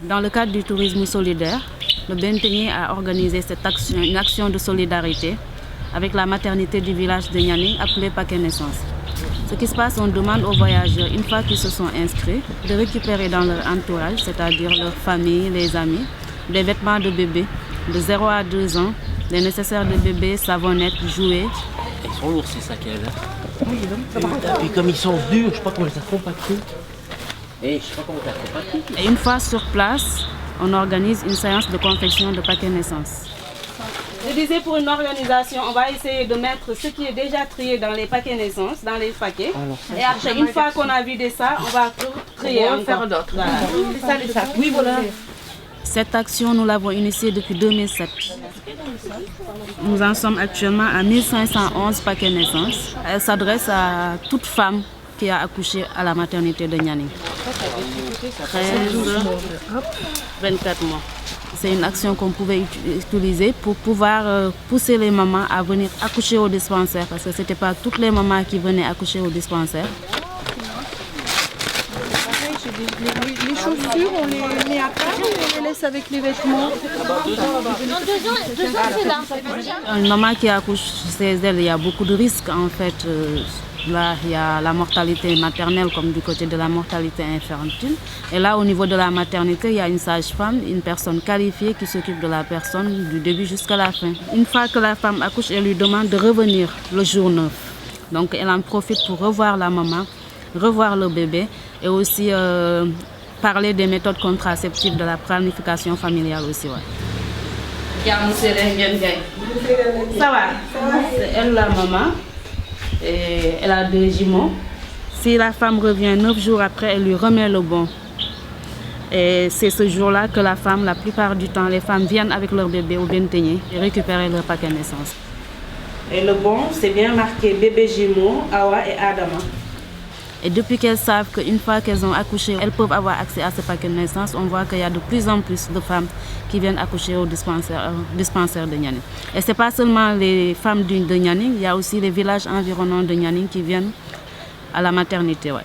Dans le cadre du tourisme solidaire, le Benteñe a organisé une action de solidarité avec la maternité du village de Nianing appelée Paquet Naissance. Ce qui se passe, on demande aux voyageurs, une fois qu'ils se sont inscrits, de récupérer dans leur entourage, c'est-à-dire leur famille, les amis, des vêtements de bébé de 0 à 2 ans, des nécessaires de bébé, savonnettes, jouets. Ils sont lourds ces sacs là. Et comme ils sont durs, je sais pas comment ça compacté. Et une fois sur place, on organise une séance de confection de paquets naissance. Je disais, pour une organisation, on va essayer de mettre ce qui est déjà trié dans les paquets naissance, dans les paquets. Et après, une fois qu'on a vidé ça, on va trier encore. Faire d'autres. Voilà. C'est ça les sacs. Oui, voilà. Cette action, nous l'avons initiée depuis 2007. Nous en sommes actuellement à 1511 paquets naissance. Elle s'adresse à toute femme qui a accouché à la maternité de Nianing. 13, 24 mois. C'est une action qu'on pouvait utiliser pour pouvoir pousser les mamans à venir accoucher au dispensaire, parce que ce n'était pas toutes les mamans qui venaient accoucher au dispensaire. Les chaussures, on les met à part ou on les laisse avec les vêtements? Dans 2 ans, c'est là. Une maman qui accouche chez elle, il y a beaucoup de risques en fait. Là, il y a la mortalité maternelle comme du côté de la mortalité infantile. Et là, au niveau de la maternité, il y a une sage-femme, une personne qualifiée qui s'occupe de la personne du début jusqu'à la fin. Une fois que la femme accouche, elle lui demande de revenir le jour 9. Donc, elle en profite pour revoir la maman, revoir le bébé et aussi parler des méthodes contraceptives de la planification familiale aussi. Ouais. Ça va? C'est elle la maman. Et elle a 2 jumeaux. Si la femme revient 9 jours après, elle lui remet le bon. Et c'est ce jour-là que la femme, la plupart du temps, les femmes viennent avec leur bébé au Benteñe et récupérer leur paquet naissance. Et le bon, c'est bien marqué bébé jumeaux, Awa et Adama. Et depuis qu'elles savent qu'une fois qu'elles ont accouché, elles peuvent avoir accès à ce paquet de naissance, on voit qu'il y a de plus en plus de femmes qui viennent accoucher au dispensaire de Nianing. Et ce n'est pas seulement les femmes de Nianing, il y a aussi les villages environnants de Nianing qui viennent à la maternité. Ouais.